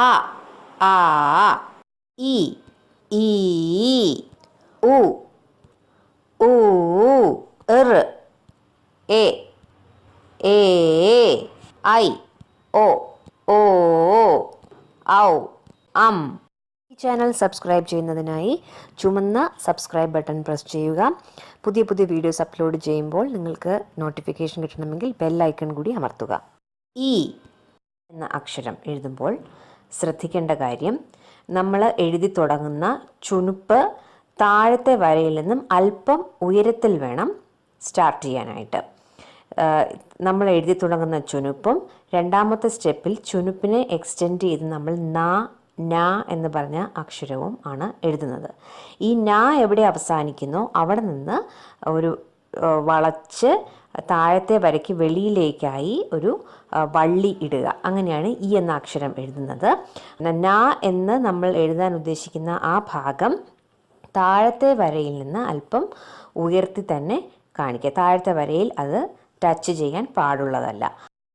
അ ആ ഇ ഈ ഉ ഊ ഇർ എ ഏ ഐ ഒ ഓ ഔ അം. ഈ ചാനൽ സബ്സ്ക്രൈബ് ചെയ്യുന്നതിനായി ചുമന്ന സബ്സ്ക്രൈബ് ബട്ടൺ പ്രസ് ചെയ്യുക. പുതിയ പുതിയ വീഡിയോസ് അപ്ലോഡ് ചെയ്യുമ്പോൾ നിങ്ങൾക്ക് നോട്ടിഫിക്കേഷൻ കിട്ടണമെങ്കിൽ ബെൽ ഐക്കൺ കൂടി അമർത്തുക. ഈ എന്ന അക്ഷരം എഴുതുമ്പോൾ ശ്രദ്ധിക്കേണ്ട കാര്യം, നമ്മൾ എഴുതി തുടങ്ങുന്ന ചുനുപ്പ് താഴത്തെ വരയിൽ നിന്നും അല്പം ഉയരത്തിൽ വേണം സ്റ്റാർട്ട് ചെയ്യാനായിട്ട്. നമ്മൾ എഴുതി തുടങ്ങുന്ന ചുനുപ്പും രണ്ടാമത്തെ സ്റ്റെപ്പിൽ ചുനുപ്പിനെ എക്സ്റ്റെൻഡ് ചെയ്ത് നമ്മൾ ന എന്ന് പറഞ്ഞ അക്ഷരവും ആണ് എഴുതുന്നത്. ഈ ന എവിടെ അവസാനിക്കുന്നോ അവിടെ നിന്ന് ഒരു വളച്ച് താഴത്തെ വരയ്ക്ക് വെളിയിലേക്കായി ഒരു വള്ളി ഇടുക. അങ്ങനെയാണ് ഈ എന്ന അക്ഷരം എഴുതുന്നത്. ന എന്ന് നമ്മൾ എഴുതാൻ ഉദ്ദേശിക്കുന്ന ആ ഭാഗം താഴത്തെ വരയിൽ നിന്ന് അല്പം ഉയർത്തി തന്നെ കാണിക്കുക. താഴത്തെ വരയിൽ അത് ടച്ച് ചെയ്യാൻ പാടുള്ളതല്ല.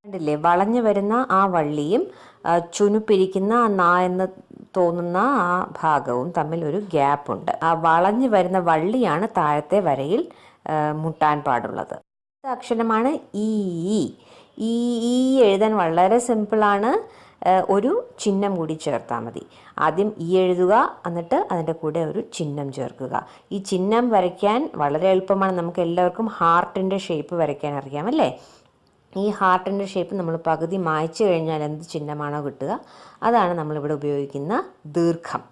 കണ്ടില്ലേ, വളഞ്ഞു വരുന്ന ആ വള്ളിയും ചുനുപ്പിരിക്കുന്ന ന എന്ന് തോന്നുന്ന ആ ഭാഗവും തമ്മിൽ ഒരു ഗ്യാപ്പുണ്ട്. ആ വളഞ്ഞു വരുന്ന വള്ളിയാണ് താഴത്തെ വരയിൽ മുട്ടാൻ പാടുള്ളത്. അക്ഷരമാണ് ഈ. ഈ എഴുതാൻ വളരെ സിമ്പിളാണ്. ഒരു ചിഹ്നം കൂടി ചേർത്താൽ മതി. ആദ്യം ഈ എഴുതുക, എന്നിട്ട് അതിൻ്റെ കൂടെ ഒരു ചിഹ്നം ചേർക്കുക. ഈ ചിഹ്നം വരയ്ക്കാൻ വളരെ എളുപ്പമാണ്. നമുക്ക് എല്ലാവർക്കും ഹാർട്ടിൻ്റെ ഷേപ്പ് വരയ്ക്കാൻ അറിയാം അല്ലേ? ഈ ഹാർട്ടിൻ്റെ ഷേപ്പ് നമ്മൾ പകുതി മായ്ച്ചു കഴിഞ്ഞാൽ എന്ത് ചിഹ്നമാണോ കിട്ടുക, അതാണ് നമ്മളിവിടെ ഉപയോഗിക്കുന്ന ദീർഘം.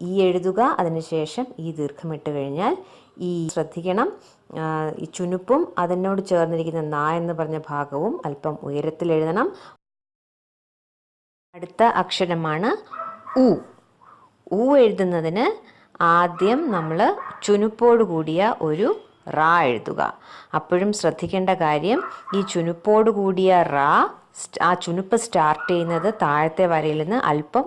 ഈ എഴുതുക, അതിനുശേഷം ഈ ദീർഘം ഇട്ട് കഴിഞ്ഞാൽ ഈ ശ്രദ്ധിക്കണം, ഈ ചുനുപ്പും അതിനോട് ചേർന്നിരിക്കുന്ന ന എന്ന് പറഞ്ഞ ഭാഗവും അല്പം ഉയരത്തിൽ എഴുതണം. അടുത്ത അക്ഷരമാണ് ഉ. ഉ എഴുതുന്നതിന് ആദ്യം നമ്മൾ ചുനുപ്പോട് കൂടിയ ഒരു റാ എഴുതുക. അപ്പോഴും ശ്രദ്ധിക്കേണ്ട കാര്യം, ഈ ചുനുപ്പോട് കൂടിയ റാ, ആ ചുനുപ്പ് സ്റ്റാർട്ട് ചെയ്യുന്നത് താഴത്തെ വരയിൽ നിന്ന് അല്പം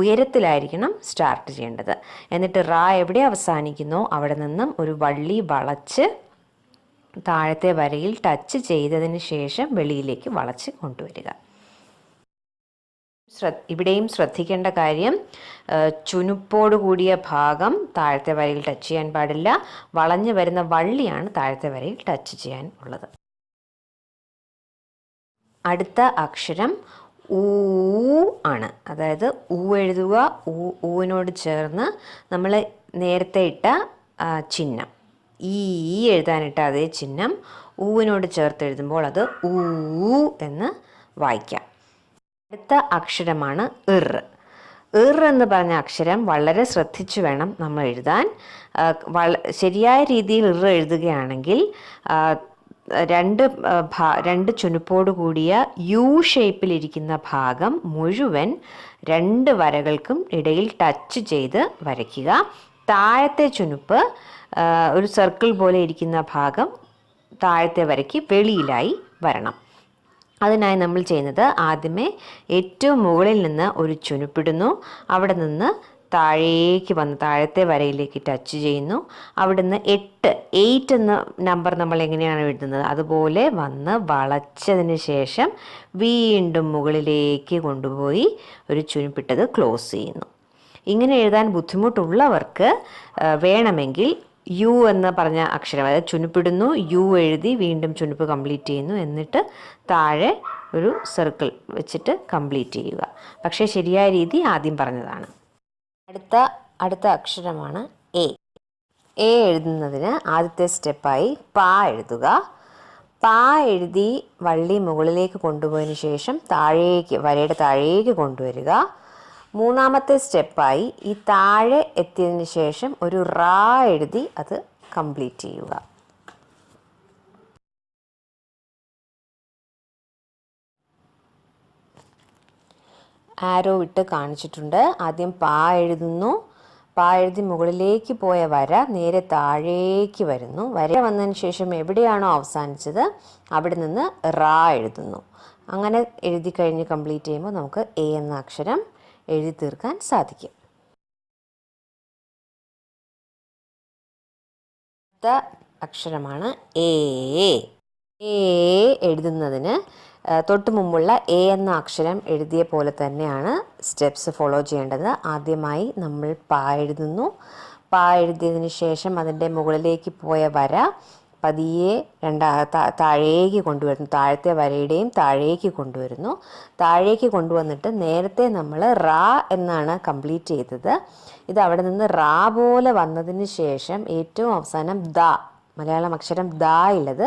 ഉയരത്തിലായിരിക്കണം സ്റ്റാർട്ട് ചെയ്യേണ്ടത്. എന്നിട്ട് റാ എവിടെ അവസാനിക്കുന്നോ അവിടെ നിന്നും ഒരു വള്ളി വളച്ച് താഴത്തെ വരയിൽ ടച്ച് ചെയ്തതിന് ശേഷം വെളിയിലേക്ക് വളച്ച് കൊണ്ടുവരിക. ഇവിടെയും ശ്രദ്ധിക്കേണ്ട കാര്യം, ചുനുപ്പോട് കൂടിയ ഭാഗം താഴത്തെ വരയിൽ ടച്ച് ചെയ്യാൻ പാടില്ല. വളഞ്ഞു വരുന്ന വള്ളിയാണ് താഴത്തെ വരയിൽ ടച്ച് ചെയ്യാൻ ഉള്ളത്. അടുത്ത അക്ഷരം ഊ ആണ്. അതായത് ഊ എഴുതുക. ഊവിനോട് ചേർന്ന് നമ്മൾ നേരത്തെ ഇട്ട ചിഹ്നം, ഈ എഴുതാനിട്ട അതേ ചിഹ്നം ഊവിനോട് ചേർത്ത് എഴുതുമ്പോൾ അത് ഊ എന്ന് വായിക്കാം. അടുത്ത അക്ഷരമാണ് ഇർ. ഇർ എന്ന് പറഞ്ഞ അക്ഷരം വളരെ ശ്രദ്ധിച്ചു വേണം നമ്മൾ എഴുതാൻ. ശരിയായ രീതിയിൽ ഇർ എഴുതുകയാണെങ്കിൽ രണ്ട് ചുനുപ്പോട് കൂടിയ യു ഷേപ്പിലിരിക്കുന്ന ഭാഗം മുഴുവൻ രണ്ട് വരകൾക്കും ഇടയിൽ ടച്ച് ചെയ്ത് വരയ്ക്കുക. താഴത്തെ ചുനുപ്പ് ഒരു സർക്കിൾ പോലെ ഇരിക്കുന്ന ഭാഗം താഴത്തെ വരയ്ക്ക് വെളിയിലായി വരണം. അതിനായി നമ്മൾ ചെയ്യുന്നത്, ആദ്യമേ ഏറ്റവും മുകളിൽ നിന്ന് ഒരു ചുനുപ്പിടുന്നു. അവിടെ നിന്ന് താഴേക്ക് വന്ന് താഴത്തെ വരയിലേക്ക് ടച്ച് ചെയ്യുന്നു. അവിടുന്ന് 8 എന്ന നമ്പർ നമ്മൾ എങ്ങനെയാണ് എഴുതുന്നത് അതുപോലെ വന്ന് വളച്ചതിന് ശേഷം വീണ്ടും മുകളിലേക്ക് കൊണ്ടുപോയി ഒരു ചുനുപ്പിട്ടത് ക്ലോസ് ചെയ്യുന്നു. ഇങ്ങനെ എഴുതാൻ ബുദ്ധിമുട്ടുള്ളവർക്ക് വേണമെങ്കിൽ യു എന്ന് പറഞ്ഞ അക്ഷരം, അതായത് ചുനുപ്പിടുന്നു, യു എഴുതി വീണ്ടും ചുനുപ്പ് കംപ്ലീറ്റ് ചെയ്യുന്നു, എന്നിട്ട് താഴെ ഒരു സർക്കിൾ വെച്ചിട്ട് കംപ്ലീറ്റ് ചെയ്യുക. പക്ഷേ ശരിയായ രീതി ആദ്യം പറഞ്ഞതാണ്. അടുത്ത അക്ഷരമാണ് എ. എ എഴുതുന്നതിന് ആദ്യത്തെ സ്റ്റെപ്പായി പാ എഴുതുക. പാ എഴുതി വള്ളി മുകളിലേക്ക് കൊണ്ടുപോയതിന് ശേഷം വരയുടെ താഴേക്ക് കൊണ്ടുവരിക. മൂന്നാമത്തെ സ്റ്റെപ്പായി ഈ താഴെ എത്തിയതിന് ശേഷം ഒരു റാ എഴുതി അത് കംപ്ലീറ്റ് ചെയ്യുക. ആരോ ഇട്ട് കാണിച്ചിട്ടുണ്ട്. ആദ്യം പാ എഴുതുന്നു. പാ എഴുതി മുകളിലേക്ക് പോയ വര നേരെ താഴേക്ക് വരുന്നു. വര വന്നതിന് ശേഷം എവിടെയാണോ അവസാനിച്ചത് അവിടെ നിന്ന് റാ എഴുതുന്നു. അങ്ങനെ എഴുതി കഴിഞ്ഞ് കംപ്ലീറ്റ് ചെയ്യുമ്പോൾ നമുക്ക് എ എന്ന അക്ഷരം എഴുതി തീർക്കാൻ സാധിക്കും. അടുത്ത അക്ഷരമാണ് എ. എ എഴുതുന്നതിന് തൊട്ട് മുമ്പുള്ള എ എന്ന അക്ഷരം എഴുതിയ പോലെ തന്നെയാണ് സ്റ്റെപ്സ് ഫോളോ ചെയ്യേണ്ടത്. ആദ്യമായി നമ്മൾ പ എഴുതുന്നു. പ എഴുതിയതിന് ശേഷം അതിൻ്റെ മുകളിലേക്ക് പോയ വര പതിയെ താഴേക്ക് കൊണ്ടുവരുന്നു. താഴത്തെ വരയുടെയും താഴേക്ക് കൊണ്ടുവരുന്നു. താഴേക്ക് കൊണ്ടുവന്നിട്ട് നേരത്തെ നമ്മൾ റാ എന്നാണ് കംപ്ലീറ്റ് ചെയ്തത്. ഇത് അവിടെ നിന്ന് റാ പോലെ വന്നതിന് ശേഷം ഏറ്റവും അവസാനം ദ, മലയാളം അക്ഷരം ദ ഉള്ളത്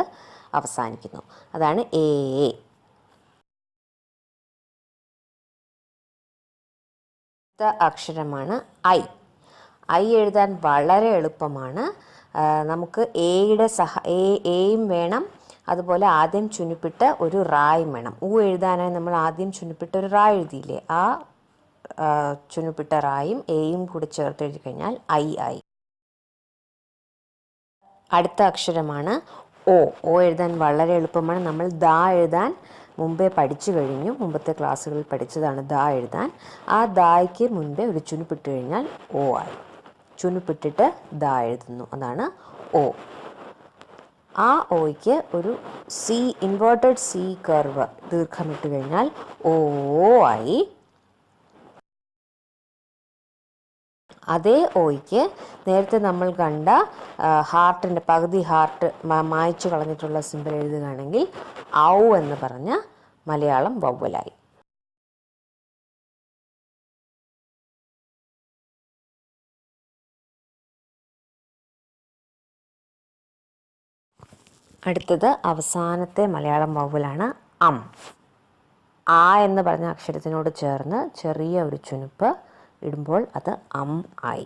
അവസാനിക്കുന്നു. അതാണ് എ. അടുത്ത അക്ഷരമാണ് ഐ. ഐ എഴുതാൻ വളരെ എളുപ്പമാണ്. നമുക്ക് എയും വേണം, അതുപോലെ ആദ്യം ചുനുപ്പിട്ട് ഒരു റായും വേണം. ഊ എഴുതാനായി നമ്മൾ ആദ്യം ചുനുപ്പിട്ട് ഒരു റാ എഴുതിയില്ലേ, ആ ചുനുപ്പിട്ട റായും എയും കൂടി ചേർത്ത് എഴുതി കഴിഞ്ഞാൽ ഐ ആയി. അടുത്ത അക്ഷരമാണ് ഓ. ഓ എഴുതാൻ വളരെ എളുപ്പമാണ്. നമ്മൾ ദ എഴുതാൻ മുമ്പേ പഠിച്ചു കഴിഞ്ഞു. മുമ്പത്തെ ക്ലാസ്സുകളിൽ പഠിച്ചതാണ് ദ എഴുതാൻ. ആ ദായ്ക്ക് മുൻപേ ഒരു ചുനുപ്പിട്ട് കഴിഞ്ഞാൽ ഓ ആയി. ചുനുപ്പിട്ടിട്ട് ദ എഴുതുന്നു, അതാണ് ഓ. ആ ഓയ്ക്ക് ഒരു സി, ഇൻവേർട്ടഡ് സി കർവ് ദീർഘമിട്ട് കഴിഞ്ഞാൽ ഓ ആയി. അതേ ഓയ്ക്ക് നേരത്തെ നമ്മൾ കണ്ട ഹാർട്ടിൻ്റെ പകുതി ഹാർട്ട് മായ്ച്ചു കളഞ്ഞിട്ടുള്ള സിമ്പിൾ എഴുതുകയാണെങ്കിൽ ഔ എന്ന് പറഞ്ഞ മലയാളം വവ്വലായി. അടുത്തത് അവസാനത്തെ മലയാളം വവ്വലാണ് അം. ആ എന്ന് പറഞ്ഞ അക്ഷരത്തിനോട് ചേർന്ന് ചെറിയ ഒരു ചുനുപ്പ് ഇടുമ്പോൾ അത് അം ആയി.